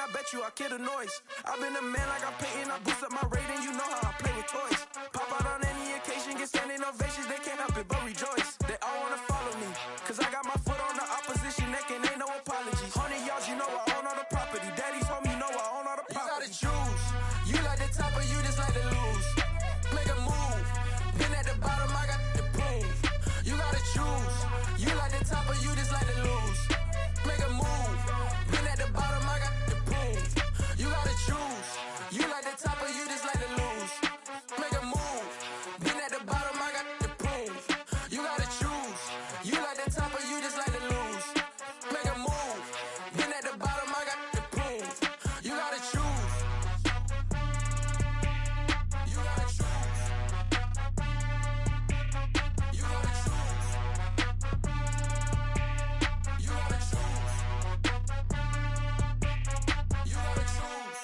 I bet you I kill the noise. I've been a man like I'm painting, I boost up my rating, you know how I play with toys. Pop out on any occasion, get standing ovations, they can't help it but rejoice. They all wanna follow me, cause I got my foot on the opposition neck and ain't no apologies. 100 yards, you know I own all the property. Daddy's home, you know I own all the property. You gotta choose, you like the top or you just like to lose. Make a move, been at the bottom, I got to prove. You gotta choose, you like the top or you just like to lose. Make a move, been at the bottom, I got to prove. You gotta choose, you like the top or you just like to lose. Make a move, been at the bottom, I got to prove. You gotta choose, you like the top or you just like to lose. Make a move, been at the bottom, I got to prove. You gotta choose. You gotta choose. You gotta choose. You gotta choose. You gotta choose.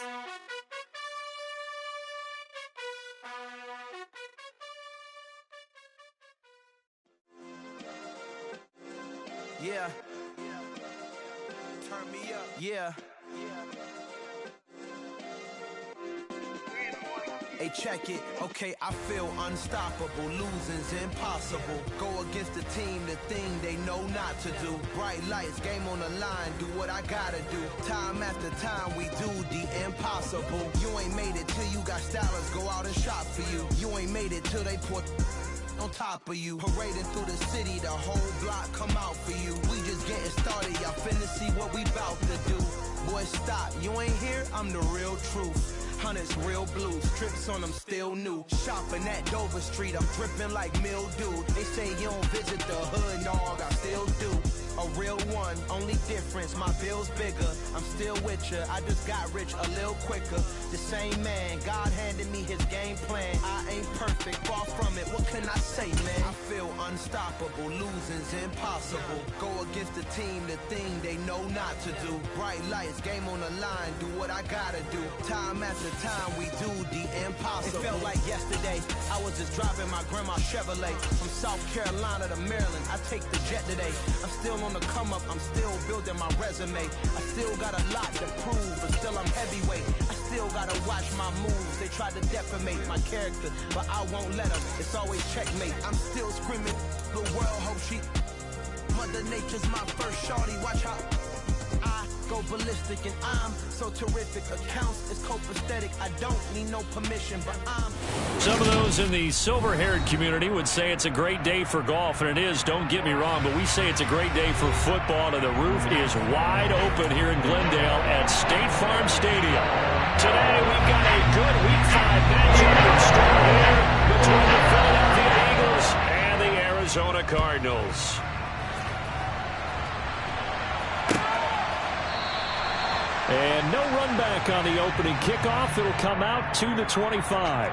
Yeah. Turn me up. Yeah. Hey, check it. Okay, I feel unstoppable. Losing's impossible. Go against the team, the thing they know not to do. Bright lights, game on the line. Do what I gotta do. Time after time, we do the impossible. You ain't made it till you got stylers go out and shop for you. You ain't made it till they put on top of you. Parading through the city, the whole block come out for you. We just getting started, y'all finna see what we bout to do. Boy, stop, you ain't here, I'm the real truth. Hunters, real blue, strips on them still new. Shopping at Dover Street, I'm dripping like mildew. They say you don't visit the hood, dog, I still do. A real one, only difference, my bill's bigger. I'm still with ya, I just got rich a little quicker. The same man, God handed me his game plan. I ain't perfect, far from it, what can I say, man? I feel unstoppable, losing's impossible. Go against the team, the thing they know not to do. Bright lights, game on the line, do what I gotta do. Time after time, we do the impossible. It felt like yesterday, I was just driving my grandma's Chevrolet. From South Carolina to Maryland, I take the jet today. I'm still on the come up, I'm still building my resume. I still got a lot to prove, but still I'm heavyweight. I still gotta watch my moves. They try to defamate my character, but I won't let them. It's always checkmate. I'm still screaming, the world hope she. Mother Nature's my first shorty, watch how I go ballistic and I'm so terrific. Accounts is copacetic, I don't need no permission, but I'm... Some of those in the silver-haired community would say it's a great day for golf, and it is, don't get me wrong, but we say it's a great day for football, and the roof is wide open here in Glendale at State Farm Stadium. Today we've got a good Week 5 matchup that started here between the Philadelphia Eagles and the Arizona Cardinals. And no run back on the opening kickoff. It'll come out to the 25.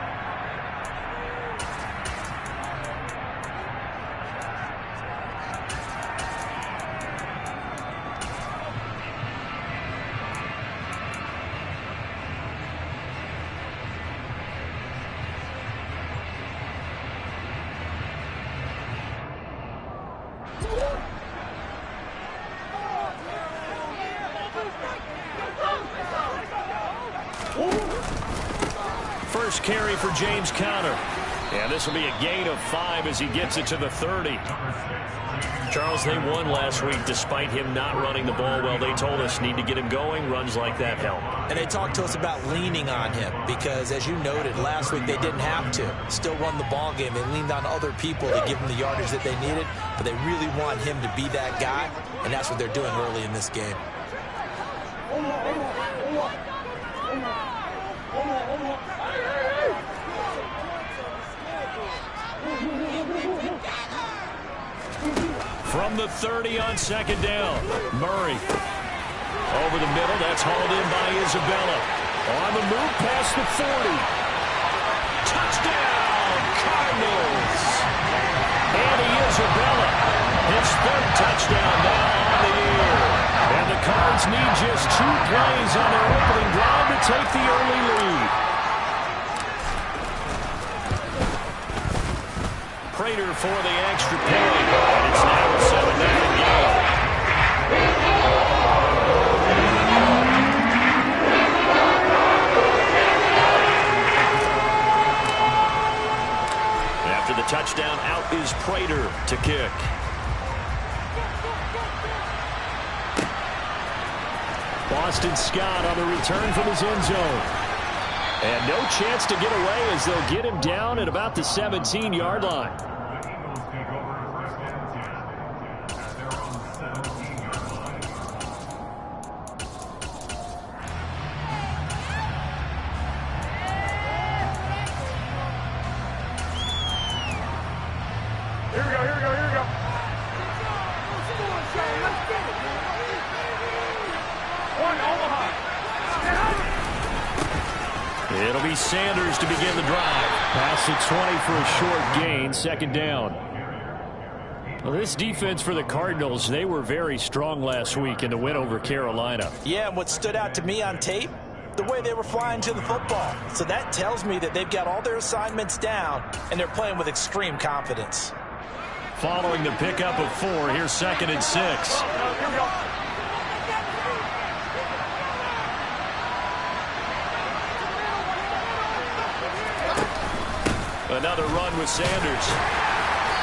First carry for James Conner. And this will be a gain of 5 as he gets it to the 30. Charles, they won last week despite him not running the ball well. They told us need to get him going. Runs like that help. And they talked to us about leaning on him because, as you noted, last week they didn't have to. Still won the ball game. They leaned on other people to give them the yardage that they needed, but they really want him to be that guy, and that's what they're doing early in this game. From the 30 on second down, Murray. Over the middle, that's hauled in by Isabella. On the move past the 40. Touchdown, Cardinals. Andy Isabella, his third touchdown now on the year. And the Cards need just 2 plays on their opening drive to take the early lead. Prater for the extra point. And it's now a 7-0 game. is Prater to kick. Boston Scott on the return from his end zone. And no chance to get away as they'll get him down at about the 17-yard line. Here we go. One, Omaha. It'll be Sanders to begin the drive. Pass to 20 for a short gain, second down. Well, this defense for the Cardinals, they were very strong last week in the win over Carolina. Yeah, and what stood out to me on tape, the way they were flying to the football. So that tells me that they've got all their assignments down, and they're playing with extreme confidence. Following the pickup of 4, here's 2nd and 6. Another run with Sanders.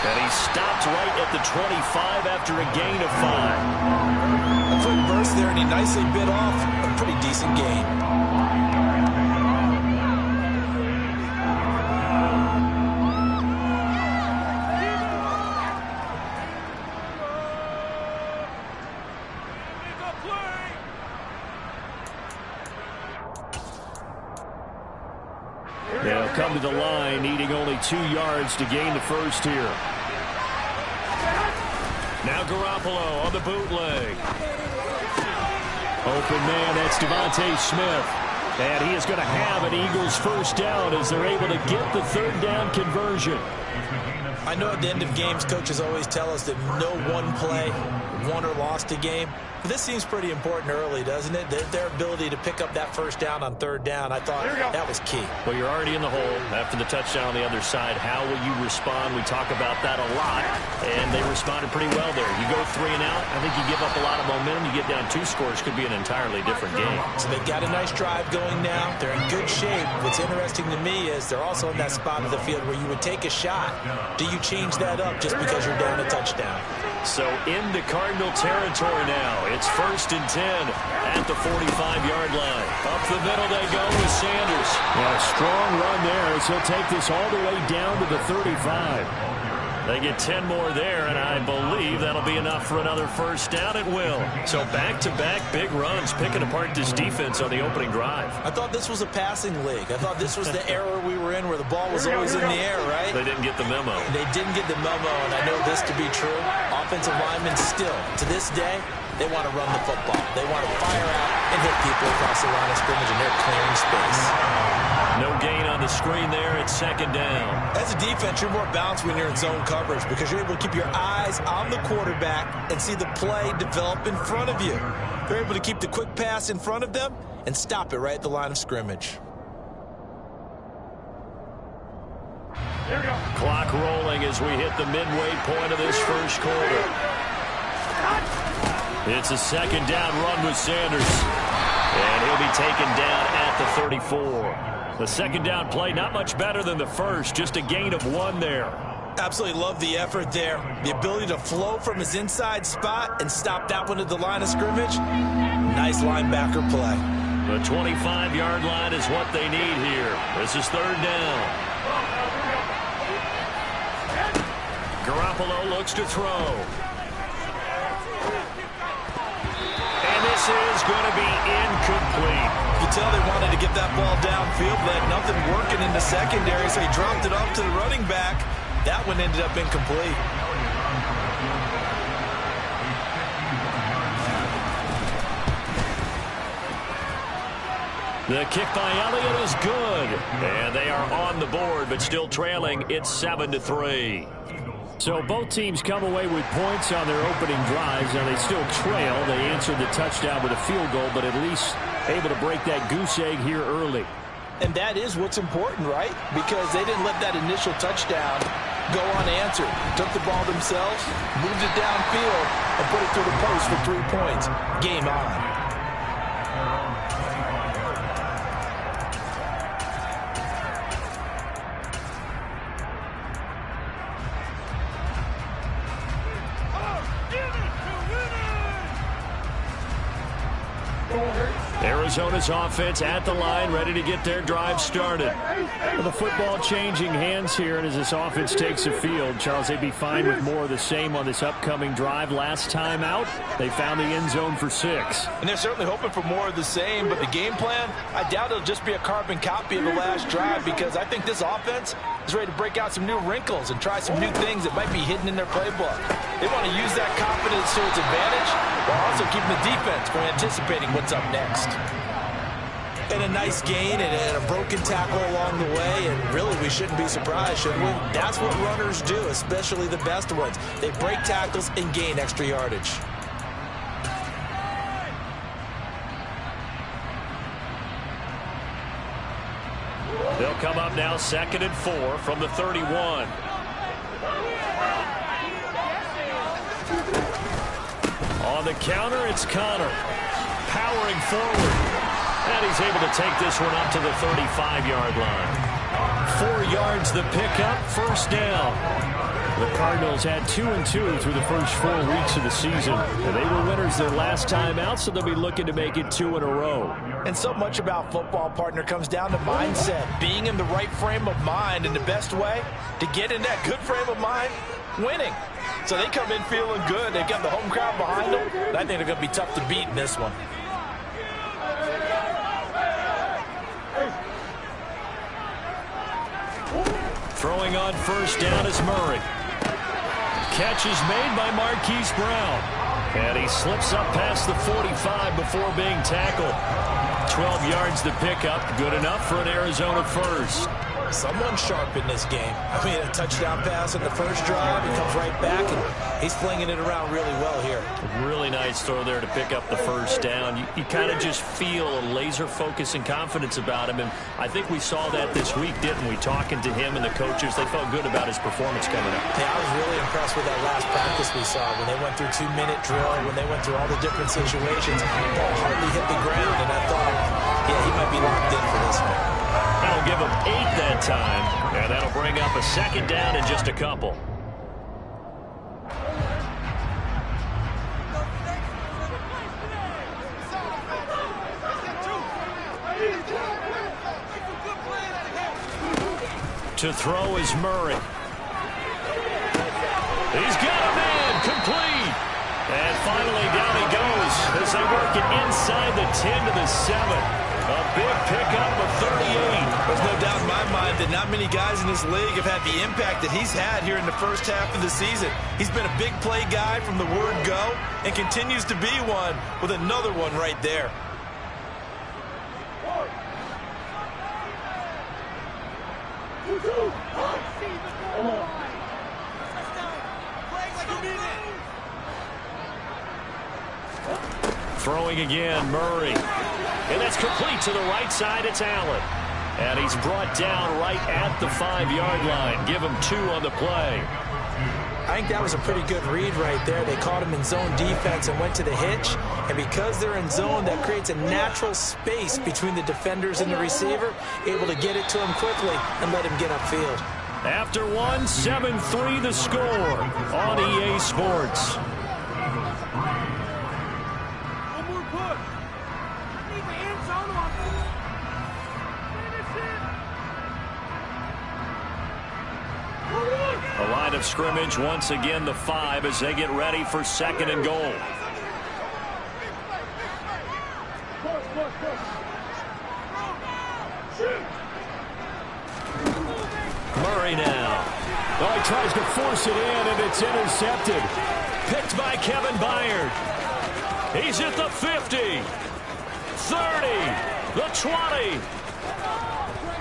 And he stopped right at the 25 after a gain of 5. A quick burst there, and he nicely bit off a pretty decent gain. They'll come to the line, needing only 2 yards to gain the first here. Now Garoppolo on the bootleg. Open man, that's Devontae Smith. And he is going to have an Eagles first down as they're able to get the 3rd down conversion. I know at the end of games, coaches always tell us that no one play won or lost a game. But this seems pretty important early, doesn't it? Their ability to pick up that first down on 3rd down, I thought that was key. Well, you're already in the hole after the touchdown on the other side. How will you respond? We talk about that a lot, and they responded pretty well there. You go 3 and out, I think you give up a lot of momentum. You get down 2 scores, could be an entirely different game. So they've got a nice drive going now. They're in good shape. What's interesting to me is they're also in that spot of the field where you would take a shot. Do you change that up just because you're down a touchdown? So into Cardinal territory now. It's 1st and 10 at the 45-yard line. Up the middle they go with Sanders. Yeah, a strong run there as he'll take this all the way down to the 35. They get 10 more there, and I believe that'll be enough for another first down. It will. So back-to-back big runs, picking apart this defense on the opening drive. I thought this was a passing league. I thought this was the era we were in where the ball was always in the air, right? They didn't get the memo. They didn't get the memo, and I know this to be true. Offensive linemen still, to this day, they want to run the football. They want to fire out and hit people across the line of scrimmage, and they're clearing space. No gain on the screen there. It's 2nd down. As a defense, you're more balanced when you're in zone coverage because you're able to keep your eyes on the quarterback and see the play develop in front of you. They're able to keep the quick pass in front of them and stop it right at the line of scrimmage. Here we go. Clock rolling as we hit the midway point of this first quarter. It's a 2nd down run with Sanders. And he'll be taken down at the 34. The 2nd down play, not much better than the first, just a gain of 1 there. Absolutely love the effort there. The ability to flow from his inside spot and stop that one at the line of scrimmage. Nice linebacker play. The 25-yard line is what they need here. This is 3rd down. Garoppolo looks to throw. And this is going to be incomplete. You can tell they wanted to get that ball downfield, but had nothing working in the secondary, so he dropped it off to the running back. That one ended up incomplete. The kick by Elliott is good. And they are on the board, but still trailing. It's 7-3. So both teams come away with points on their opening drives. Now they still trail. They answered the touchdown with a field goal, but at least able to break that goose egg here early. And that is what's important, right? Because they didn't let that initial touchdown go unanswered. Took the ball themselves, moved it downfield, and put it through the post for 3 points. Game on. Arizona's offense at the line, ready to get their drive started. Well, the football changing hands here, and as this offense takes the field, Charles, they'd be fine with more of the same on this upcoming drive. Last time out, they found the end zone for 6. And they're certainly hoping for more of the same, but the game plan, I doubt it'll just be a carbon copy of the last drive, because I think this offense is ready to break out some new wrinkles and try some new things that might be hidden in their playbook. They want to use that confidence to its advantage while also keeping the defense from anticipating what's up next. And a nice gain and a broken tackle along the way, and really we shouldn't be surprised, should we? That's what runners do, especially the best ones. They break tackles and gain extra yardage. They'll come up now 2nd and 4 from the 31. On the counter, it's Connor. Powering forward. And he's able to take this one up to the 35-yard line. 4 yards the pickup, first down. The Cardinals had 2-2 through the first 4 weeks of the season. And they were winners their last time out, so they'll be looking to make it 2 in a row. And so much about football, partner, comes down to mindset. Being in the right frame of mind, and the best way to get in that good frame of mind, winning. So they come in feeling good. They've got the home crowd behind them. And I think they're going to be tough to beat in this one. Throwing on first down is Murray. Catch is made by Marquise Brown. And he slips up past the 45 before being tackled. 12 yards the pickup. Good enough for an Arizona first. Someone sharp in this game. I mean, a touchdown pass in the first drive. He comes right back, and he's flinging it around really well here. Really nice throw there to pick up the first down. You kind of just feel a laser focus and confidence about him, and I think we saw that this week, didn't we? Talking to him and the coaches, they felt good about his performance coming up. Yeah, I was really impressed with that last practice we saw when they went through 2-minute drill, when they went through all the different situations. Ball hardly hit the ground, and I thought, yeah, he might be locked in for this one. That'll give him 8 that time, and that'll bring up a second down in just a couple. To throw is Murray. He's got a man, complete. And finally down he goes as they work it inside the 10 to the 7. A big pickup of 38. There's no doubt in my mind that not many guys in this league have had the impact that he's had here in the first half of the season. He's been a big play guy from the word go and continues to be one with another one right there. Throwing again, Murray. And that's complete to the right side. It's Allen. And he's brought down right at the 5-yard line. Give him 2 on the play. I think that was a pretty good read right there. They caught him in zone defense and went to the hitch. And because they're in zone, that creates a natural space between the defenders and the receiver, able to get it to him quickly and let him get upfield. After 1, 7-3 the score on EA Sports. The line of scrimmage, once again, the 5 as they get ready for 2nd and goal. Murray now. Oh, he tries to force it in, and it's intercepted. Picked by Kevin Byard. He's at the 50, 30, the 20.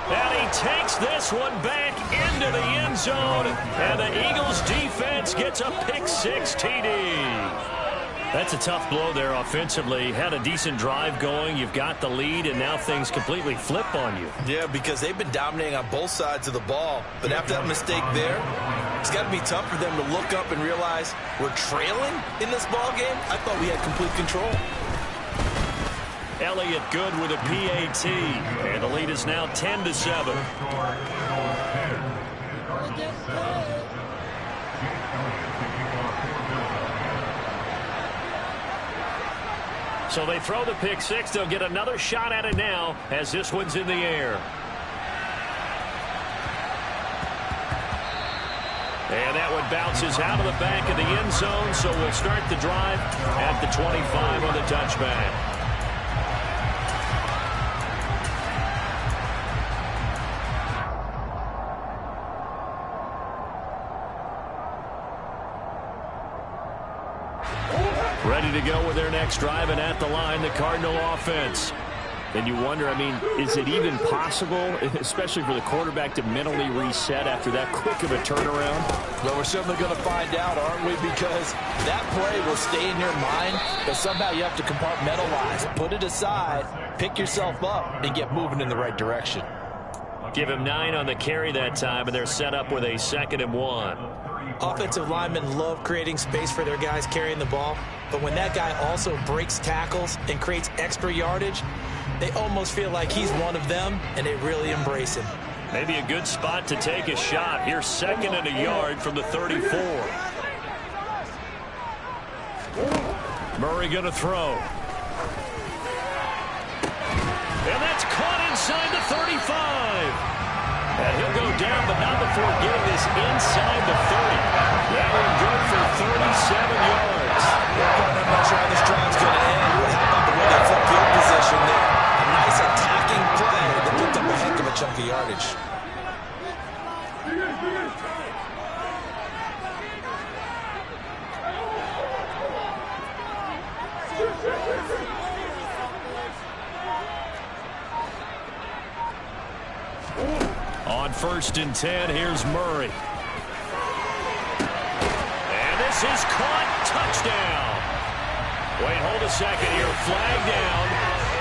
And he takes this one back into the end zone. And the Eagles defense gets a pick-6 TD. That's a tough blow there offensively. Had a decent drive going. You've got the lead, and now things completely flip on you. Yeah, because they've been dominating on both sides of the ball. But after that mistake there, it's got to be tough for them to look up and realize we're trailing in this ball game. I thought we had complete control. Elliott good with a PAT, and the lead is now 10-7. So they throw the pick six. They'll get another shot at it now as this one's in the air. And that one bounces out of the back of the end zone, so we'll start the drive at the 25 on the touchback. Ready to go with their next drive, and at the line, the Cardinal offense. And you wonder, I mean, is it even possible, especially for the quarterback, to mentally reset after that quick of a turnaround? Well, we're certainly going to find out, aren't we? Because that play will stay in your mind, but somehow you have to compartmentalize, put it aside, pick yourself up, and get moving in the right direction. Give him 9 on the carry that time, and they're set up with a 2nd and 1. Offensive linemen love creating space for their guys carrying the ball, but when that guy also breaks tackles and creates extra yardage, they almost feel like he's one of them, and they really embrace him. Maybe a good spot to take a shot. Here's 2nd and a yard from the 34. Murray going to throw. And that's caught inside the 35. And he'll go down, but not before getting this inside the 30. That one good for 37 yards. I'm not sure how this drive's going to end. How about the way they flip field position there? A nice attacking play that picked up a heck of a chunk of yardage. On 1st and 10, here's Murray. And this is caught. Touchdown. Wait, hold a second here. Flag down.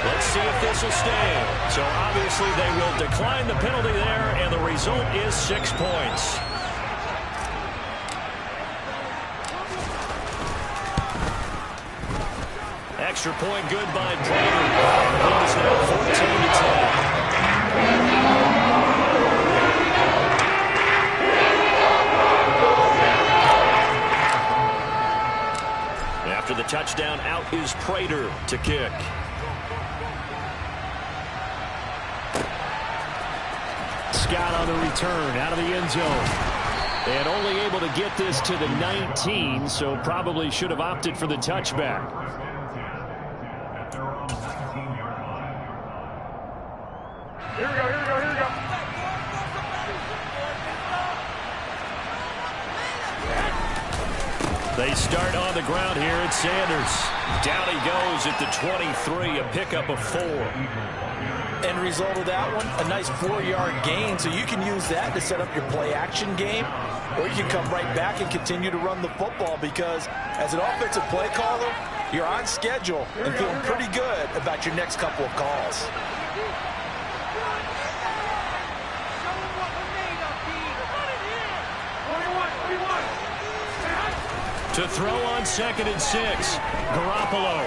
Let's see if this will stand. So obviously they will decline the penalty there, and the result is 6 points. Extra point good by Prater. It is now 14-10. After the touchdown, out is Prater to kick. Scott on the return, out of the end zone. And only able to get this to the 19, so probably should have opted for the touchback. Here we go, here we go, here we go. They start on the ground here at Sanders. Down he goes at the 23, a pickup of 4. End result of that one, a nice 4-yard gain, so you can use that to set up your play-action game, or you can come right back and continue to run the football because as an offensive play caller, you're on schedule and feeling pretty good about your next couple of calls. To throw on 2nd and 6, Garoppolo.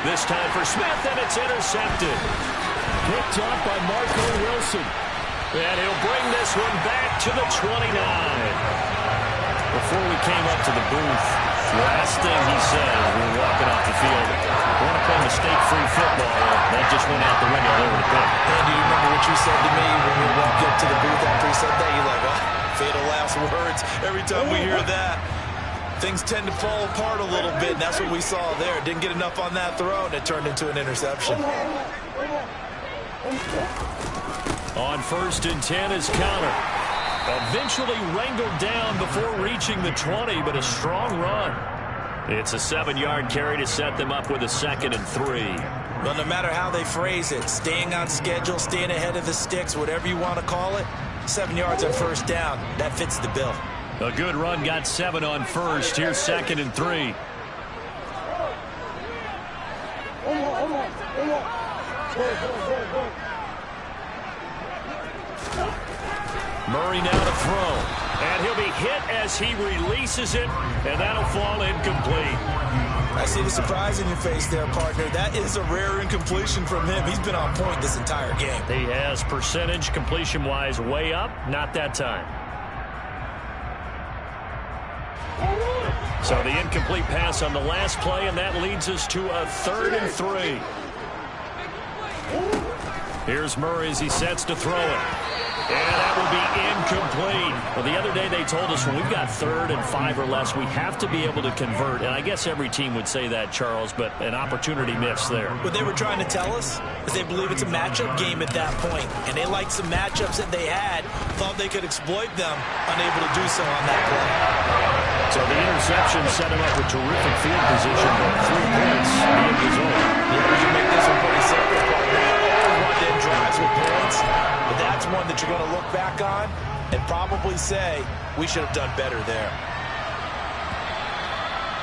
This time for Smith, and it's intercepted. Picked up by Marco Wilson. And he'll bring this one back to the 29. Before we came up to the booth, the last thing he said as we were walking off the field, we want to play mistake-free football. That just went out the window over the pick. And do you remember what you said to me when we walked up to the booth after he said that? You're like, oh, fatal last words. Every time we hear that, things tend to fall apart a little bit, and that's what we saw there. Didn't get enough on that throw, and it turned into an interception. On 1st and 10 is Counter. Eventually wrangled down before reaching the 20, but a strong run. It's a 7-yard carry to set them up with a 2nd and 3. Well, no matter how they phrase it, staying on schedule, staying ahead of the sticks, whatever you want to call it, 7 yards on 1st down, that fits the bill. A good run, got 7 on 1st. Here's 2nd and 3. Murray now to throw. And he'll be hit as he releases it, and that'll fall incomplete. I see the surprise in your face there, partner. That is a rare incompletion from him. He's been on point this entire game. He has percentage completion-wise way up, not that time. So the incomplete pass on the last play, and that leads us to a 3rd and 3. Here's Murray as he sets to throw it. And that will be incomplete. Well, the other day they told us when we've got 3rd and 5 or less, we have to be able to convert. And I guess every team would say that, Charles, but an opportunity missed there. What they were trying to tell us is they believe it's a matchup game at that point. And they liked some matchups that they had, thought they could exploit them, unable to do so on that play. So the interception set him up with terrific field position. 3 points being result. Yeah, we should make this one pretty simple. Always drives with points, but that's one that you're going to look back on and probably say we should have done better there.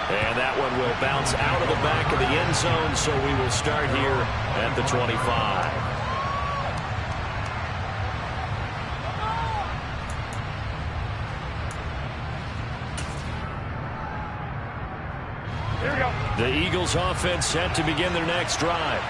And that one will bounce out of the back of the end zone, so we will start here at the 25. Here we go. The Eagles offense set to begin their next drive.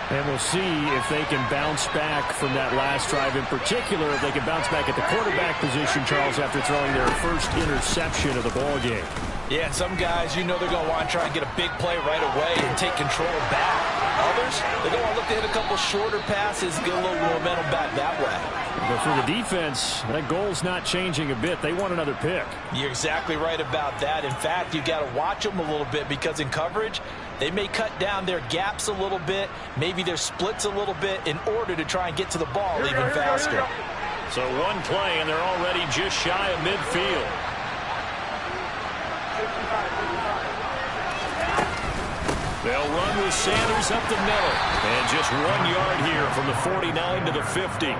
And we'll see if they can bounce back from that last drive. In particular, if they can bounce back at the quarterback position, Charles, after throwing their first interception of the ball game. Yeah, and some guys, you know they're going to want to try and get a big play right away and take control back. Others, they're going to look to hit a couple shorter passes, get a little momentum back that way. But for the defense, that goal's not changing a bit. They want another pick. You're exactly right about that. In fact, you've got to watch them a little bit because in coverage, they may cut down their gaps a little bit, maybe their splits a little bit in order to try and get to the ball even faster. So one play, and they're already just shy of midfield. They'll run with Sanders up the middle. And just 1 yard here from the 49 to the 50.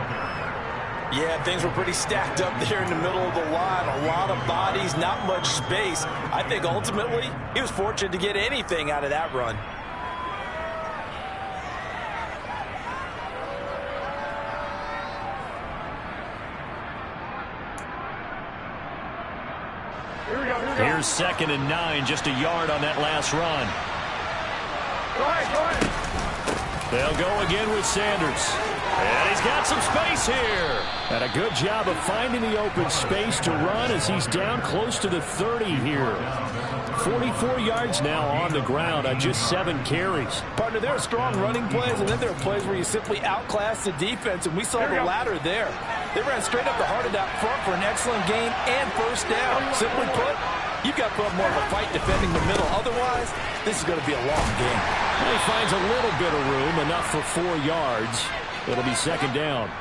Yeah, things were pretty stacked up there in the middle of the line. A lot of bodies, not much space. I think ultimately he was fortunate to get anything out of that run. Here we go. Here we go. Here's 2nd and 9, just a yard on that last run. Go ahead. Go ahead. They'll go again with Sanders. And he's got some space here. And a good job of finding the open space to run as he's down close to the 30 here. 44 yards now on the ground on just 7 carries. Partner, there are strong running plays, and then there are plays where you simply outclass the defense, and we saw the latter there. They ran straight up the heart of that front for an excellent gain and first down. Simply put, you've got to put up more of a fight defending the middle. Otherwise, this is going to be a long game. And he finds a little bit of room, enough for 4 yards. It'll be 2nd down.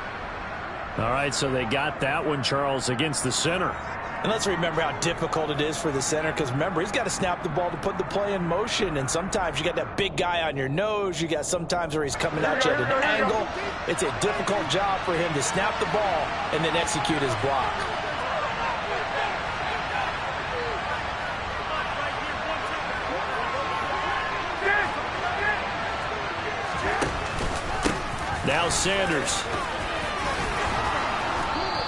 All right, so they got that one, Charles, against the center. And let's remember how difficult it is for the center, because remember, he's got to snap the ball to put the play in motion, and sometimes you got that big guy on your nose. You got sometimes where he's coming at you at an angle. It's a difficult job for him to snap the ball and then execute his block. Now Sanders.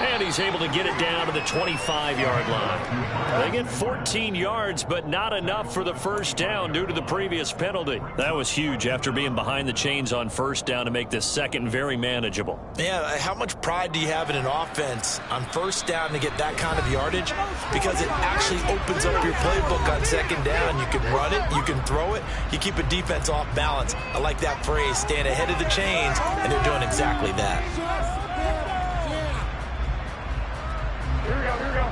And he's able to get it down to the 25-yard line. They get 14 yards, but not enough for the first down due to the previous penalty. That was huge after being behind the chains on first down to make this second very manageable. Yeah, how much pride do you have in an offense on first down to get that kind of yardage? Because it actually opens up your playbook on second down. You can run it, you can throw it, you keep a defense off balance. I like that phrase, staying ahead of the chains, and they're doing exactly that. Here we go. Here we go.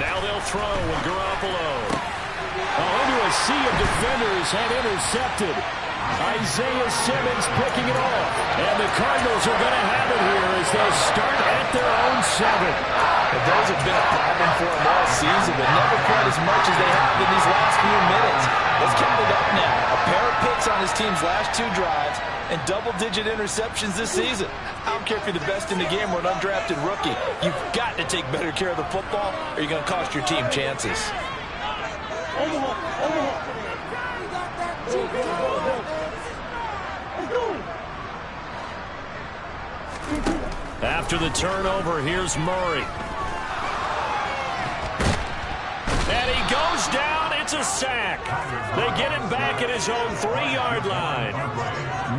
Now they'll throw with Garoppolo. Into a sea of defenders and intercepted. Isaiah Simmons picking it off. And the Cardinals are going to have it here as they start at their own 7. And those have been a problem for them all season, but never quite as much as they have in these last few minutes. Let's count it up now. A pair of picks on his team's last 2 drives and double-digit interceptions this season. I don't care if you're the best in the game or an undrafted rookie. You've got to take better care of the football or you're going to cost your team chances. After the turnover, here's Murray. And he goes down. It's a sack. They get him back at his own 3-yard line.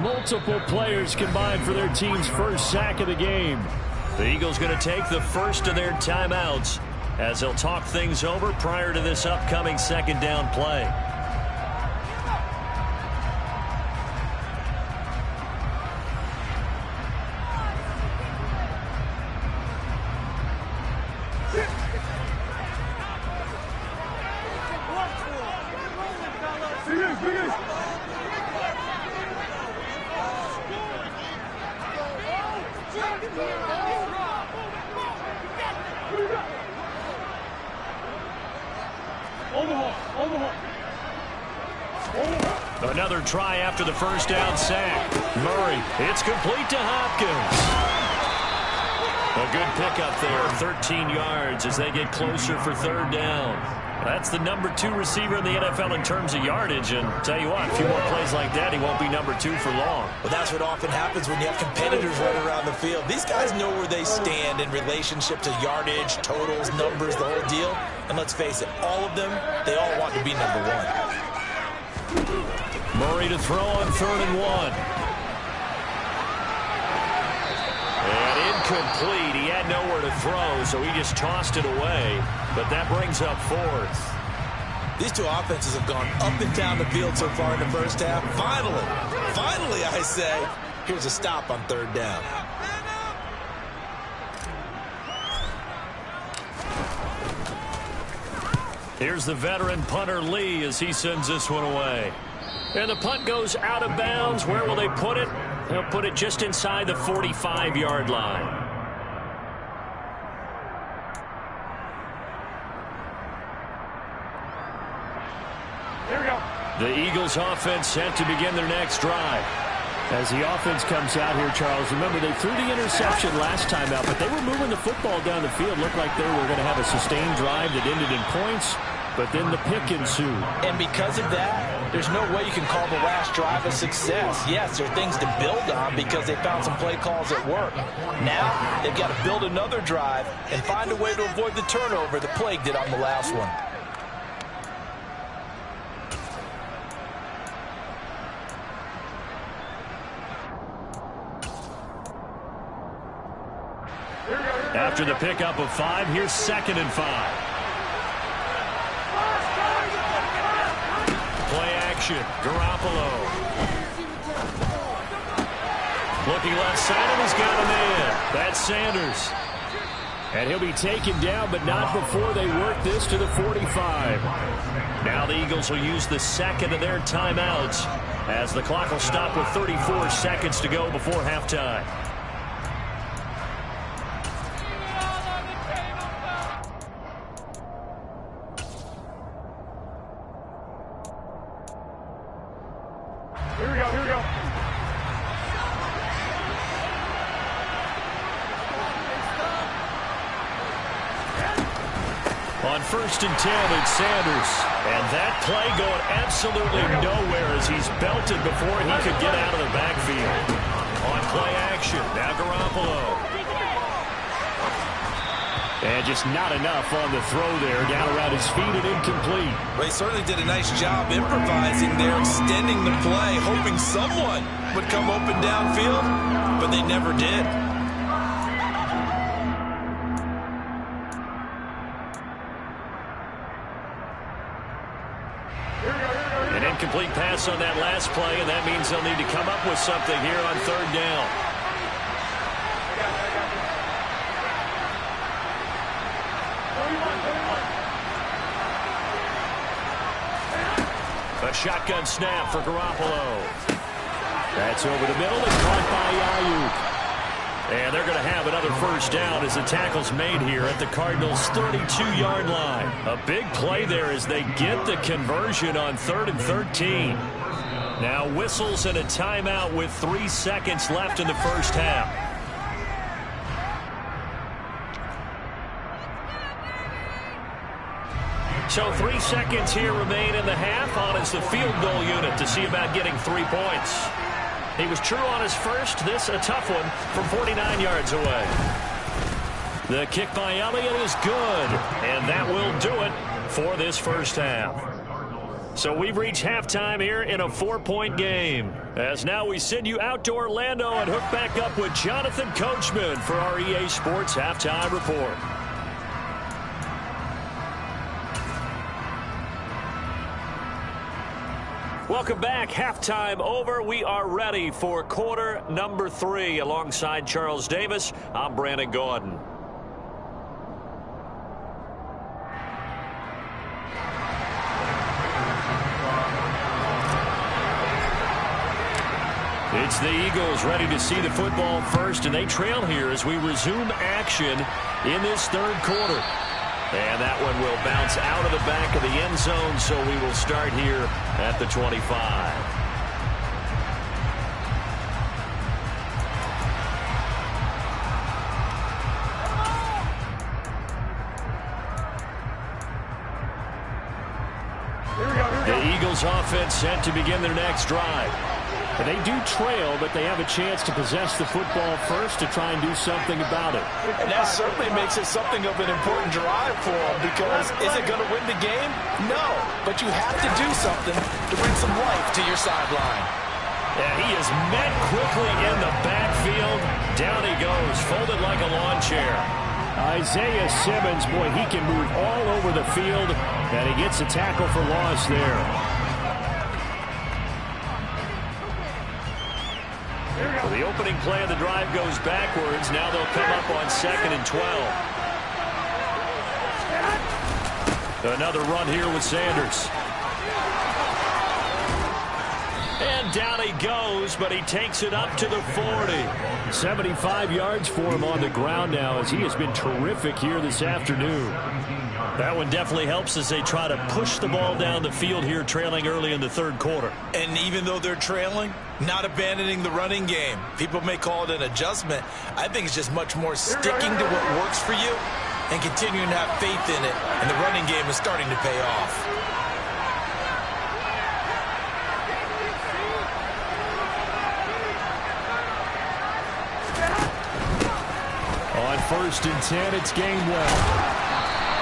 Multiple players combined for their team's first sack of the game. The Eagles going to take the first of their timeouts as they'll talk things over prior to this upcoming second down play. Another try after the first down sack. Murray, it's complete to Hopkins. A good pickup there, 13 yards as they get closer for third down. That's the number 2 receiver in the NFL in terms of yardage, and tell you what, a few more plays like that, he won't be number 2 for long. Well, that's what often happens when you have competitors running around the field. These guys know where they stand in relationship to yardage, totals, numbers, the whole deal. And let's face it, all of them, they all want to be number 1. Murray to throw on 3rd and 1. And incomplete. He had nowhere to throw, so he just tossed it away. But that brings up 4th. These two offenses have gone up and down the field so far in the first half. Finally, I say, here's a stop on 3rd down. Here's the veteran punter Lee as he sends this one away. And the punt goes out of bounds. Where will they put it? They'll put it just inside the 45-yard line. Here we go. The Eagles offense set to begin their next drive. As the offense comes out here, Charles, remember they threw the interception last time out, but they were moving the football down the field. Looked like they were going to have a sustained drive that ended in points, but then the pick ensued. And because of that, there's no way you can call the last drive a success. Yes, there are things to build on because they found some play calls at work. Now, they've got to build another drive and find a way to avoid the turnover that plagued it on the last one. After the pickup of 5, here's 2nd and 5. Play action. Garoppolo. Looking left side, and he's got a man. That's Sanders. And he'll be taken down, but not before they work this to the 45. Now the Eagles will use the second of their timeouts as the clock will stop with 34 seconds to go before halftime. Here we go. On 1st and 10, it's Sanders. And that play going absolutely nowhere as he's belted before he could get out of the backfield. On play action, now Garoppolo. And just not enough on the throw there. Down around his feet and incomplete. Well, he certainly did a nice job improvising there, extending the play, hoping someone would come open downfield, but they never did. An incomplete pass on that last play, and that means they'll need to come up with something here on 3rd down. A shotgun snap for Garoppolo. That's over the middle and caught by Ayuk. And they're going to have another first down as the tackle's made here at the Cardinals' 32-yard line. A big play there as they get the conversion on 3rd and 13. Now whistles and a timeout with 3 seconds left in the first half. So 3 seconds here remain in the half. On is the field goal unit to see about getting 3 points. He was true on his first. This a tough one from 49 yards away. The kick by Elliott is good. And that will do it for this first half. So we've reached halftime here in a 4-point game. As now we send you out to Orlando and hook back up with Jonathan Coachman for our EA Sports Halftime Report. Welcome back. Halftime over. We are ready for quarter number 3. Alongside Charles Davis, I'm Brandon Gordon. It's the Eagles ready to see the football first, and they trail here as we resume action in this third quarter. And that one will bounce out of the back of the end zone, so we will start here at the 25. The Eagles offense set to begin their next drive. They do trail, but they have a chance to possess the football first to try and do something about it. And that certainly makes it something of an important drive for them, because is it going to win the game? No, but you have to do something to bring some life to your sideline. And he is met quickly in the backfield. Down he goes, folded like a lawn chair. Isaiah Simmons, boy, he can move all over the field, and he gets a tackle for loss there. The opening play of the drive goes backwards. Now they'll come up on 2nd and 12. Another run here with Sanders. And down he goes, but he takes it up to the 40. 75 yards for him on the ground now, as he has been terrific here this afternoon. That one definitely helps as they try to push the ball down the field here, trailing early in the third quarter. And even though they're trailing, not abandoning the running game. People may call it an adjustment. I think it's just much more sticking to what works for you and continuing to have faith in it. And the running game is starting to pay off. On 1st and 10, it's Gainwell.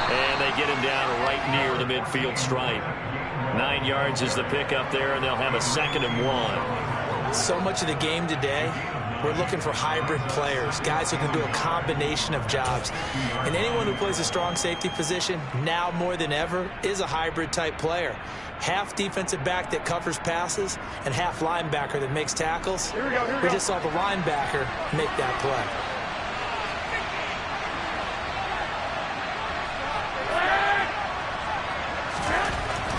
And they get him down right near the midfield stripe. 9 yards is the pickup there, and they'll have a 2nd and 1. So much of the game today, we're looking for hybrid players, guys who can do a combination of jobs. And anyone who plays a strong safety position, now more than ever, is a hybrid type player. Half defensive back that covers passes, and half linebacker that makes tackles. We just saw the linebacker make that play.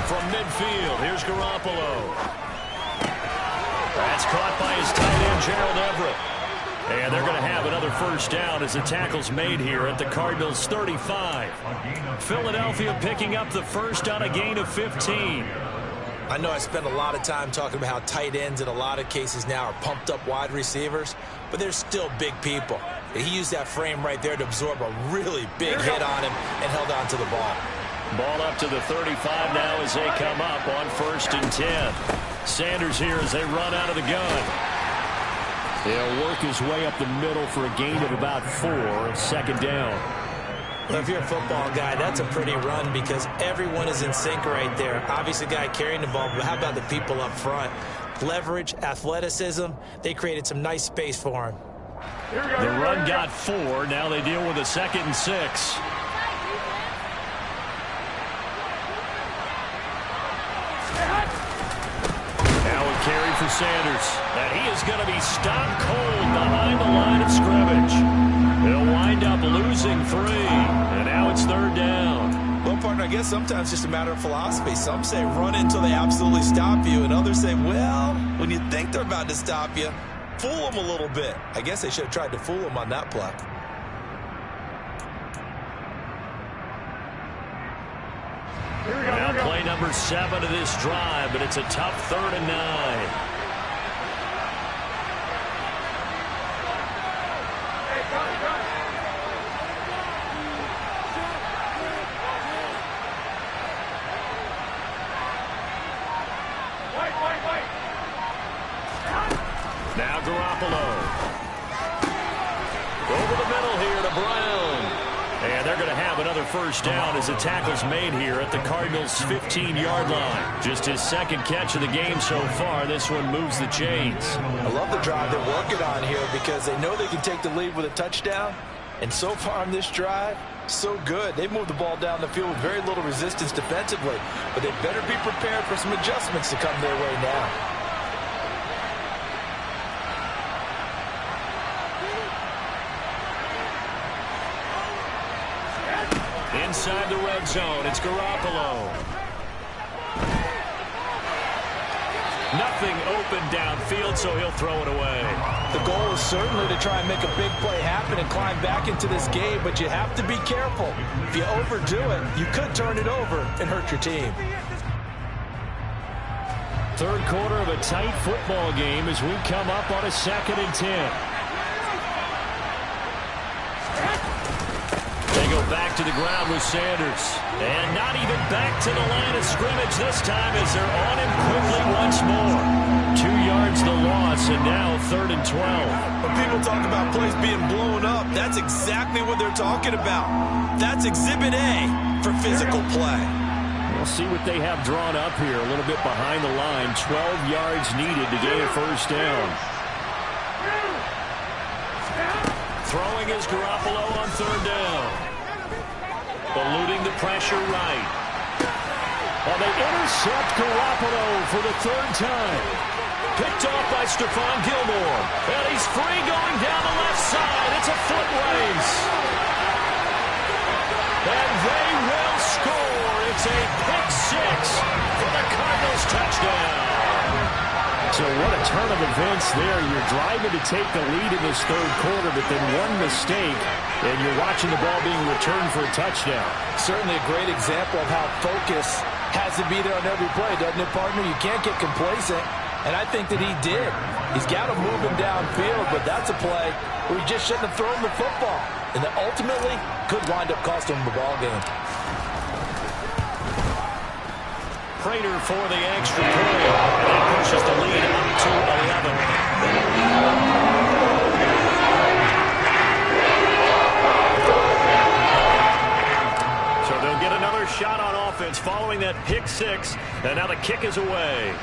From midfield, here's Garoppolo. That's caught by his tight end, Gerald Everett. And they're going to have another first down as the tackle's made here at the Cardinals' 35. Philadelphia picking up the first on a gain of 15. I know I spend a lot of time talking about how tight ends in a lot of cases now are pumped up wide receivers, but they're still big people. He used that frame right there to absorb a really big hit on him and held on to the ball. Ball up to the 35 now as they come up on 1st and 10. Sanders here as they run out of the gun. He'll work his way up the middle for a gain of about 4, 2nd down. Well, if you're a football guy, that's a pretty run because everyone is in sync right there. Obviously, the guy carrying the ball, but how about the people up front? Leverage, athleticism, they created some nice space for him. The run got 4. Now they deal with a 2nd and 6. Carry for Sanders, and he is going to be stopped cold behind the line of scrimmage. He'll wind up losing 3, and now it's 3rd down. Well, partner, I guess sometimes it's just a matter of philosophy. Some say run until they absolutely stop you, and others say, well, when you think they're about to stop you, fool them a little bit. I guess they should have tried to fool them on that play. Now play number 7 of this drive, but it's a tough 3rd and 9. Now Garoppolo. Over the middle here to Brown. And they're going to have another first down as the tackle's made here at the Cardinals' 15-yard line. Just his second catch of the game so far. This one moves the chains. I love the drive they're working on here because they know they can take the lead with a touchdown. And so far on this drive, so good. They moved the ball down the field with very little resistance defensively. But they better be prepared for some adjustments to come their way now. Inside the red zone, it's Garoppolo. Nothing open downfield, so he'll throw it away. The goal is certainly to try and make a big play happen and climb back into this game, but you have to be careful. If you overdo it, you could turn it over and hurt your team. Third quarter of a tight football game as we come up on a 2nd and 10. Back to the ground with Sanders. And not even back to the line of scrimmage this time as they're on him quickly once more. 2 yards the loss, and now 3rd and 12. When people talk about plays being blown up, that's exactly what they're talking about. That's Exhibit A for physical play. We'll see what they have drawn up here. A little bit behind the line. 12 yards needed to gain a first down. Throwing is Garoppolo on 3rd down. Eluding the pressure right. Well, they intercept Garoppolo for the 3rd time. Picked off by Stephon Gilmore. And he's free going down the left side. It's a foot race. And they will score. It's a pick 6 for the Cardinals touchdown. So what a turn of events there. You're driving to take the lead in this 3rd quarter, but then one mistake, and you're watching the ball being returned for a touchdown. Certainly a great example of how focus has to be there on every play, doesn't it, partner? You can't get complacent, and I think that he did. He's got to move him downfield, but that's a play where he just shouldn't have thrown the football, and that ultimately could wind up costing him the ball game. Prater for the extra point. That pushes the lead up to 11. So they'll get another shot on offense following that pick 6. And now the kick is away.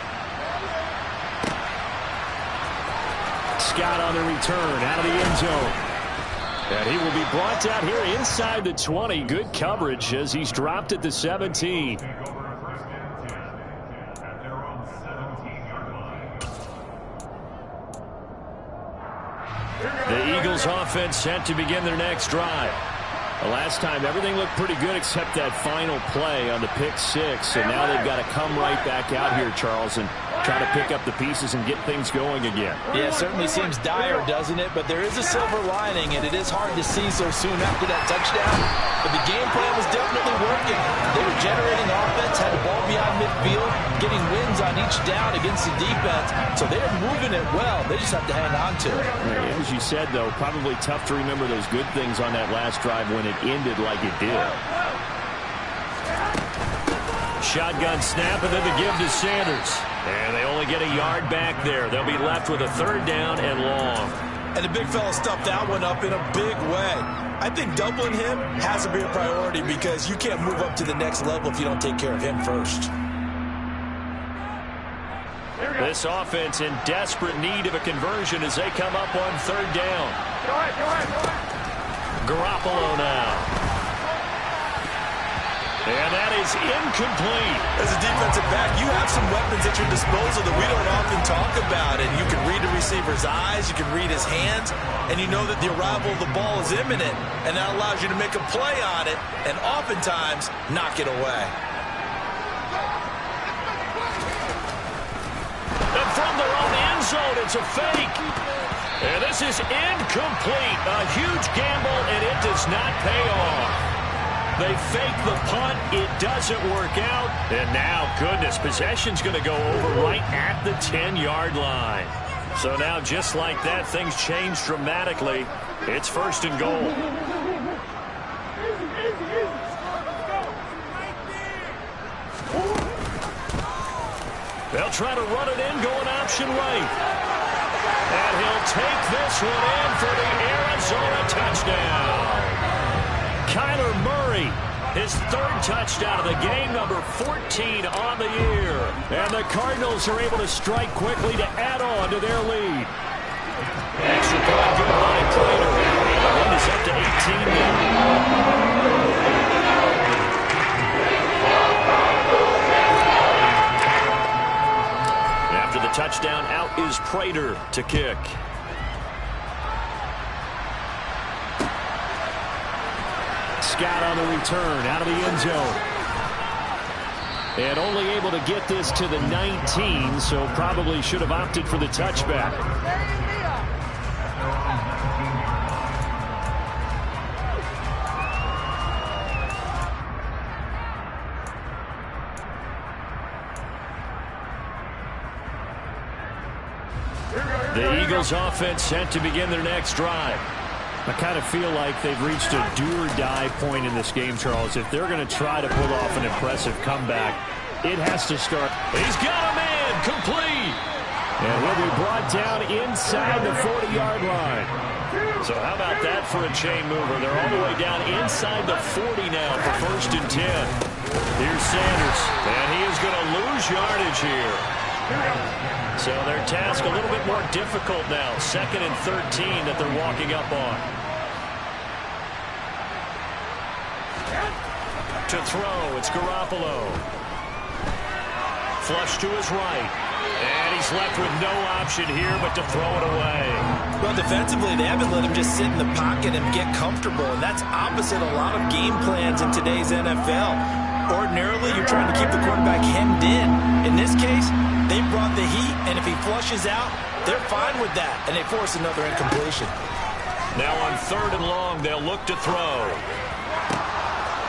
Scott on the return out of the end zone. And he will be brought down here inside the 20. Good coverage as he's dropped at the 17. The Eagles offense set to begin their next drive. The last time everything looked pretty good except that final play on the pick 6. And now they've got to come right back out here, Charles, and try to pick up the pieces and get things going again. Yeah, it certainly seems dire, doesn't it? But there is a silver lining, and it is hard to see so soon after that touchdown. But the game plan was definitely working. They were generating offense, had the ball beyond midfield, getting wins on each down against the defense. So they're moving it well. They just have to hang on to it. As you said, though, probably tough to remember those good things on that last drive when it ended like it did. Shotgun snap and then the give to Sanders. And they only get a yard back there. They'll be left with a 3rd down and long. And the big fella stuffed that one up in a big way. I think doubling him has to be a priority because you can't move up to the next level if you don't take care of him first. This offense in desperate need of a conversion as they come up on 3rd down. Go ahead. Garoppolo now. And that is incomplete. As a defensive back, you have some weapons at your disposal that we don't often talk about. And you can read the receiver's eyes, you can read his hands, and you know that the arrival of the ball is imminent. And that allows you to make a play on it and oftentimes knock it away. And from their own end zone, it's a fake. And this is incomplete. A huge gamble, and it does not pay off. They fake the punt. It doesn't work out. And now, goodness, possession's going to go over right at the 10-yard line. So now, just like that, things change dramatically. It's 1st and goal. They'll try to run it in, going option right. And he'll take this one in for the Arizona touchdown. Kyler Murray, his third touchdown of the game, number 14 on the year. And the Cardinals are able to strike quickly to add on to their lead. Extra point good by Prater. The lead is up to 18 now. After the touchdown, out is Prater to kick. Scott on the return, out of the end zone. And only able to get this to the 19, so probably should have opted for the touchback. The Eagles offense set to begin their next drive. I kind of feel like they've reached a do-or-die point in this game, Charles. If they're going to try to pull off an impressive comeback, it has to start. He's got a man, complete. And will be brought down inside the 40-yard line. So how about that for a chain mover? They're all the way down inside the 40 now for 1st and 10. Here's Sanders, and he is going to lose yardage here. So their task a little bit more difficult now. 2nd and 13 that they're walking up on. To throw, it's Garoppolo. Flush to his right. And he's left with no option here but to throw it away. Well, defensively, they haven't let him just sit in the pocket and get comfortable. And that's opposite a lot of game plans in today's NFL. Ordinarily, you're trying to keep the quarterback hemmed in. In this case, they brought the heat, and if he flushes out, they're fine with that, and they force another incompletion. Now on 3rd and long, they'll look to throw.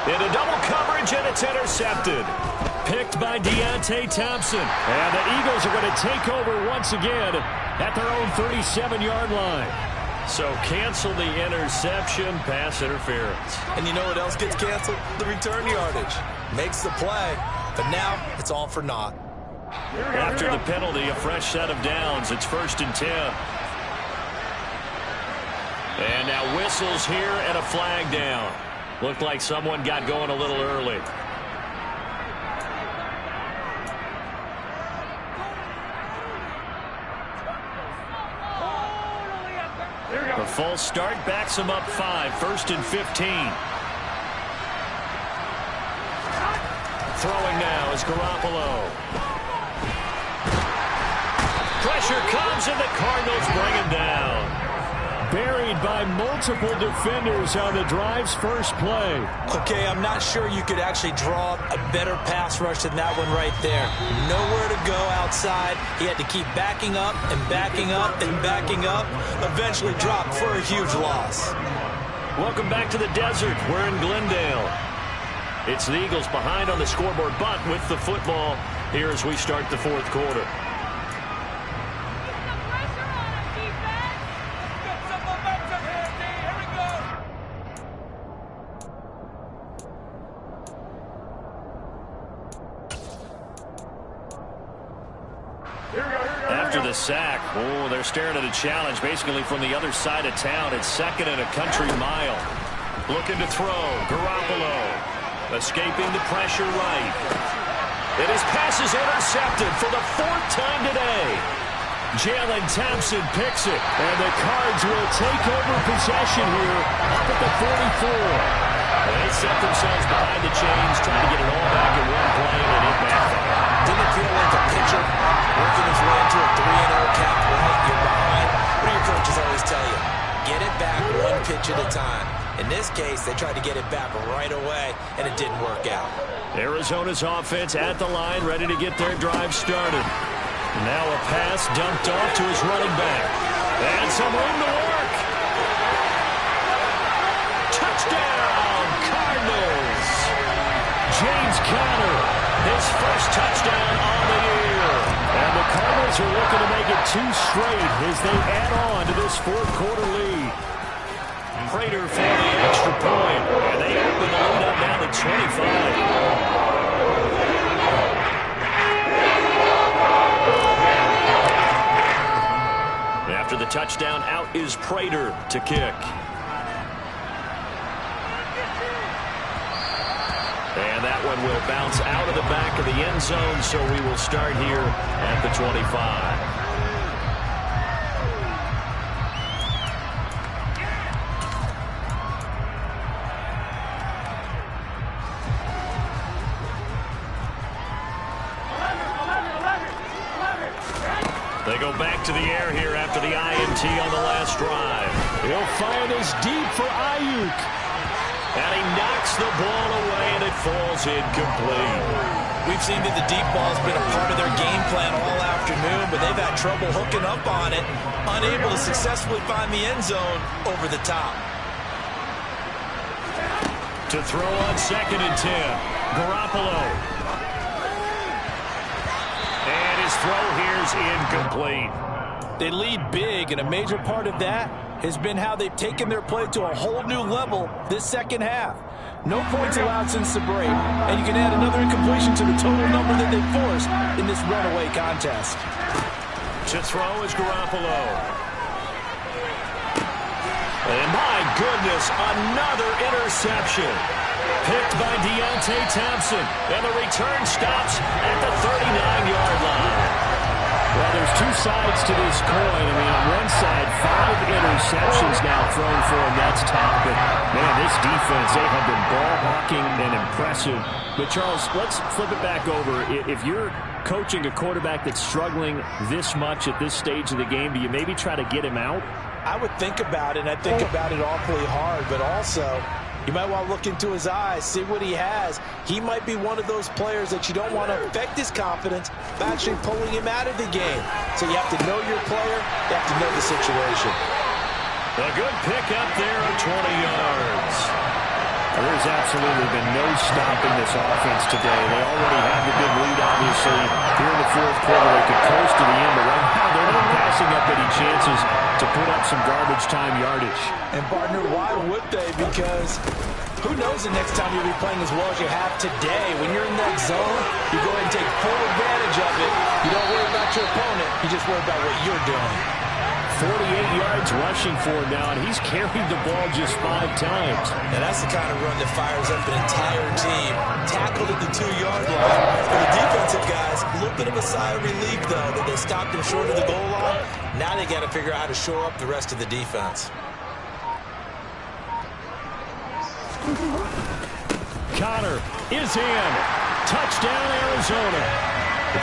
Into double coverage, and it's intercepted. Picked by Deontay Thompson. And the Eagles are going to take over once again at their own 37-yard line. So cancel the interception, pass interference. And you know what else gets canceled? The return yardage. Makes the play, but now it's all for naught. After the penalty, a fresh set of downs. It's 1st and 10. And now whistles here and a flag down. Looked like someone got going a little early. A false start backs him up 5. 1st and 15. Throwing now is Garoppolo. Pressure comes, and the Cardinals bring him down. Buried by multiple defenders on the drive's first play. Okay, I'm not sure you could actually draw a better pass rush than that one right there. Nowhere to go outside. He had to keep backing up and backing up and backing up. Eventually dropped for a huge loss. Welcome back to the desert. We're in Glendale. It's the Eagles behind on the scoreboard, but with the football here as we start the 4th quarter. After the sack, they're staring at a challenge basically from the other side of town. It's 2nd and a country mile. Looking to throw. Garoppolo escaping the pressure right. And his pass is intercepted for the 4th time today. Jalen Thompson picks it, and the Cards will take over possession here up at the 44. They set themselves behind the chains, trying to get it all back in one play, and it backfired. Didn't it feel like a pitcher working his way into a 3-0 count? Right, you're behind. What do your coaches always tell you? Get it back one pitch at a time. In this case, they tried to get it back right away, and it didn't work out. Arizona's offense at the line, ready to get their drive started. Now a pass dumped off to his running back. And some room to work. Touchdown, Cardinals. James Conner, his first touchdown on the year. And the Cardinals are looking to make it 2 straight as they add on to this 4th quarter lead. Prater for the extra point, and they open the lead up now to 25. After the touchdown, out is Prater to kick. And that one will bounce out of the back of the end zone, so we will start here at the 25. They go back to the air here after the INT on the last drive. He'll fire this deep for Ayuk. And he knocks the ball away, and it falls incomplete. We've seen that the deep ball has been a part of their game plan all afternoon, but they've had trouble hooking up on it, unable to successfully find the end zone over the top. To throw on 2nd and 10, Garoppolo. And his throw here's incomplete. They lead big, and a major part of that has been how they've taken their play to a whole new level this second half. No points allowed since the break, and you can add another incompletion to the total number that they forced in this runaway contest. To throw is Garoppolo. And my goodness, another interception. Picked by Deontay Thompson, and the return stops at the 39-yard line. Well, there's two sides to this coin. I mean, on one side, 5 interceptions now thrown for him. That's tough. But, man, this defense, they have been ball-hawking and impressive. But, Charles, let's flip it back over. If you're coaching a quarterback that's struggling this much at this stage of the game, do you maybe try to get him out? I would think about it, and I think about it awfully hard. But also, you might want to look into his eyes, see what he has. He might be one of those players that you don't want to affect his confidence by actually pulling him out of the game. So you have to know your player. You have to know the situation. A good pick up there of 20 yards. There's absolutely been no stopping this offense today. They already have the big lead, obviously. Here in the fourth quarter, they could coast to the end, but right now they're not passing up any chances to put up some garbage time yardage. And, partner, why would they? Because who knows the next time you'll be playing as well as you have today. When you're in that zone, you go ahead and take full advantage of it. You don't worry about your opponent. You just worry about what you're doing. 48 yards rushing for him now, and he's carried the ball just 5 times. And that's the kind of run that fires up an entire team. Tackled at the 2-yard line. For the defensive guys, a little bit of a sigh of relief, though, that they stopped him short of the goal line. Now they got to figure out how to shore up the rest of the defense. Connor is in. Touchdown, Arizona.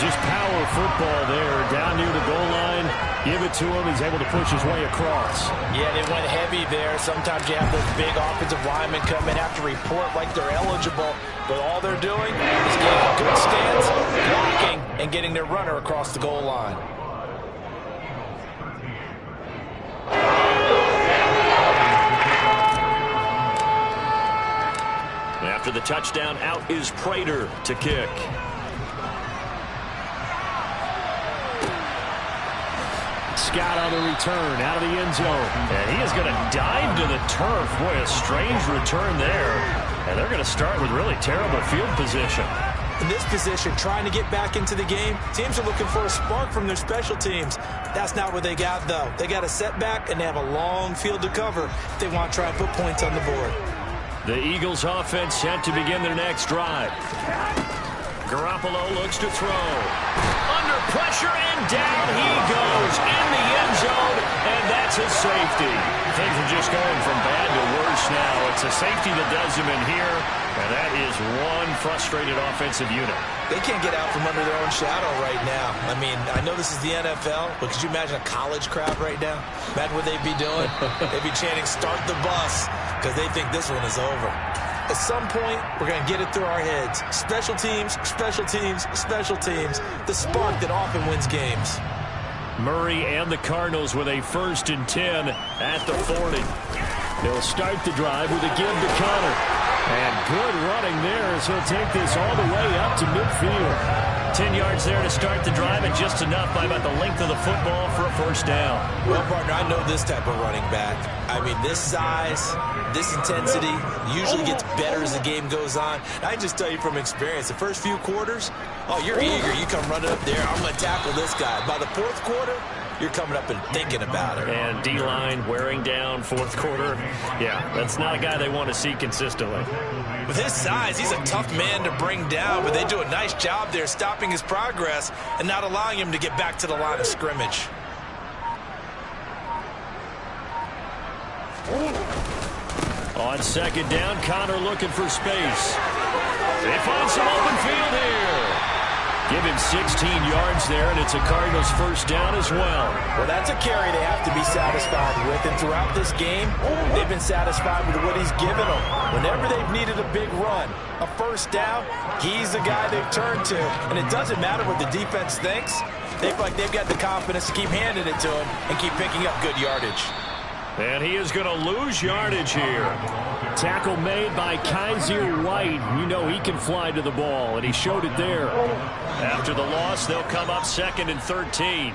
Just power football there, down near the goal line. Give it to him. He's able to push his way across. Yeah, they went heavy there. Sometimes you have those big offensive linemen come in, have to report like they're eligible. But all they're doing is getting a good stance, blocking, and getting their runner across the goal line. After the touchdown, out is Prater to kick. Scott on the return, out of the end zone. And he is going to dive to the turf. Boy, a strange return there. And they're going to start with really terrible field position. In this position, trying to get back into the game, teams are looking for a spark from their special teams. That's not what they got, though. They got a setback, and they have a long field to cover if they want to try and put points on the board. The Eagles offense set to begin their next drive. Garoppolo looks to throw. Under pressure, and down he goes in the end zone, and that's a safety. Things are just going from bad to worse now. It's a safety that does him in here, and that is one frustrated offensive unit. They can't get out from under their own shadow right now. I mean, I know this is the NFL, but could you imagine a college crowd right now? Imagine what they'd be doing. They'd be chanting, "Start the bus," because they think this one is over. At some point, we're going to get it through our heads. Special teams, special teams, special teams. The spark that often wins games. Murray and the Cardinals with a 1st and 10 at the 40. They'll start the drive with a give to Connor. And good running there as he'll take this all the way up to midfield. 10 yards there to start the drive, and just enough by about the length of the football for a 1st down. Well, partner, I know this type of running back. I mean, this size, this intensity usually gets better as the game goes on. I just tell you from experience, the first few quarters, oh, you're eager. You come running up there. I'm going to tackle this guy. By the fourth quarter, you're coming up and thinking about it. And D-line wearing down fourth quarter. Yeah, that's not a guy they want to see consistently. With his size, he's a tough man to bring down, but they do a nice job there stopping his progress and not allowing him to get back to the line of scrimmage. On second down, Connor looking for space. They find some open field here. Give him 16 yards there, and it's a Cardinals first down as well. Well, that's a carry they have to be satisfied with, and throughout this game, they've been satisfied with what he's given them. Whenever they've needed a big run, a first down, he's the guy they've turned to. And it doesn't matter what the defense thinks. They feel like they've got the confidence to keep handing it to him and keep picking up good yardage. And he is going to lose yardage here. Tackle made by Kaiser White. You know he can fly to the ball, and he showed it there. After the loss, they'll come up 2nd and 13.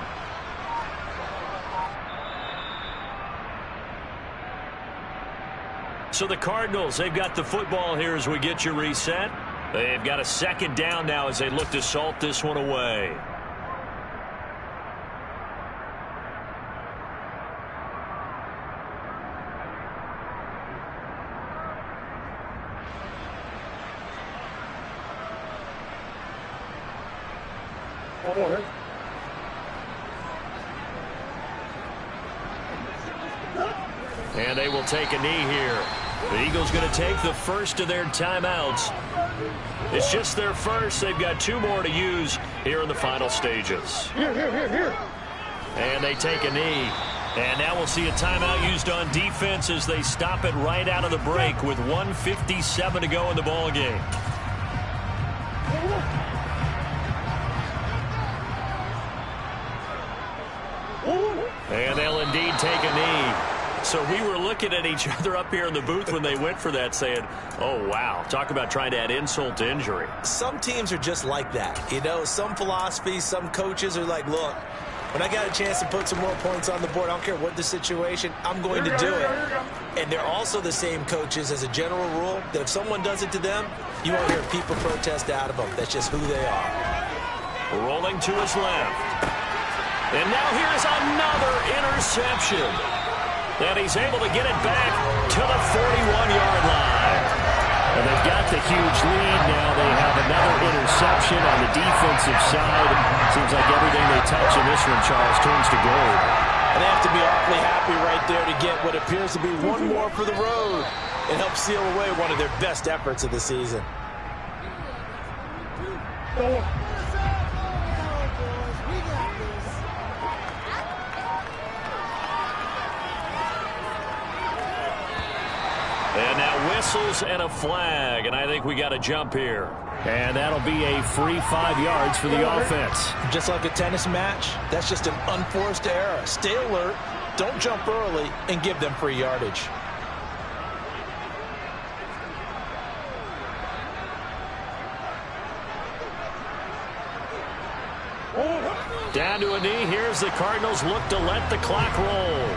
So the Cardinals, they've got the football here as we get you reset. They've got a second down now as they look to salt this one away. And they will take a knee here. The Eagles going to take the first of their timeouts. It's just their first. They've got 2 more to use here in the final stages. And they take a knee. And now we'll see a timeout used on defense as they stop it right out of the break with 1:57 to go in the ball game. And they'll indeed take a knee. So we were looking at each other up here in the booth when they went for that saying, oh, wow, talk about trying to add insult to injury. Some teams are just like that. You know, some philosophies, some coaches are like, look, when I got a chance to put some more points on the board, I don't care what the situation, I'm going to do it. And they're also the same coaches as a general rule that if someone does it to them, you won't hear people protest out of them. That's just who they are. Rolling to his left. And now here's another interception. And he's able to get it back to the 41-yard line. And they've got the huge lead now. They have another interception on the defensive side. Seems like everything they touch in this one, Charles, turns to gold. And they have to be awfully happy right there to get what appears to be one more for the road and help seal away one of their best efforts of the season. And now whistles and a flag, and I think we got a jump here. And that'll be a free 5 yards for the offense. Just like a tennis match, that's just an unforced error. Stay alert, don't jump early, and give them free yardage. Down to a knee. Here's the Cardinals look to let the clock roll.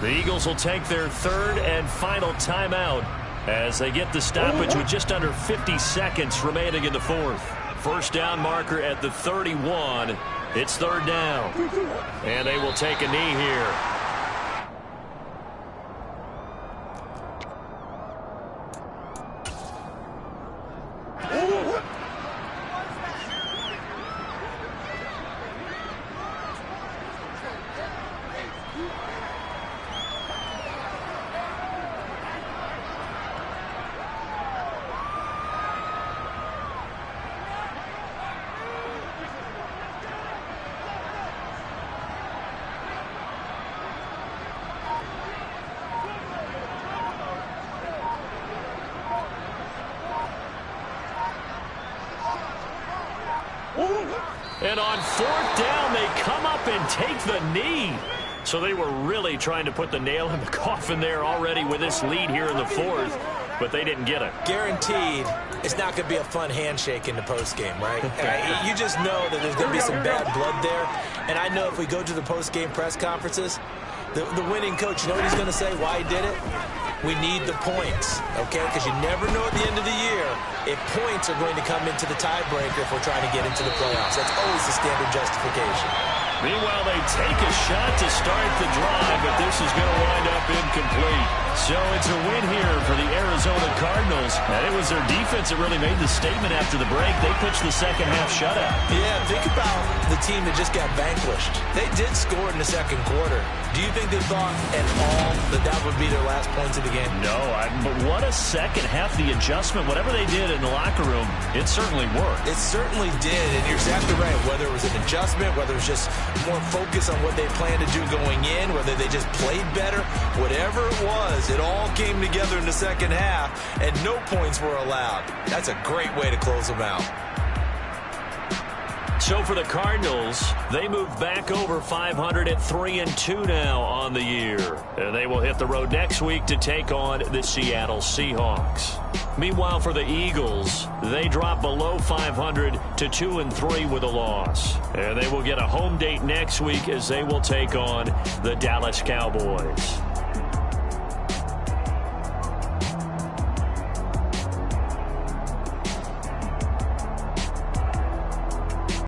The Eagles will take their 3rd and final timeout as they get the stoppage with just under 50 seconds remaining in the 4th. First down marker at the 31. It's 3rd down. And they will take a knee here. And on 4th down, they come up and take the knee. So they were really trying to put the nail in the coffin there already with this lead here in the 4th, but they didn't get it. Guaranteed, it's not going to be a fun handshake in the postgame, right? You just know that there's going to be some bad blood there. And I know if we go to the postgame press conferences, The winning coach, you know what he's going to say, why he did it? We need the points, okay? Because you never know at the end of the year if points are going to come into the tiebreaker if we're trying to get into the playoffs. That's always the standard justification. Meanwhile, they take a shot to start the drive, but this is going to wind up incomplete. So it's a win here for the Arizona Cardinals. And it was their defense that really made the statement after the break. They pitched the second half shutout. Yeah, think about the team that just got vanquished. They did score in the second quarter. Do you think they thought at all that that would be their last points of the game? No, but what a second half. The adjustment, whatever they did in the locker room, it certainly worked. It certainly did, and you're exactly right. Whether it was an adjustment, whether it was just more focus on what they planned to do going in, whether they just played better, whatever it was, it all came together in the second half, and no points were allowed. That's a great way to close them out. So for the Cardinals, they move back over 500 at 3-2 now on the year. And they will hit the road next week to take on the Seattle Seahawks. Meanwhile, for the Eagles, they drop below 500 to 2-3 with a loss. And they will get a home date next week as they will take on the Dallas Cowboys.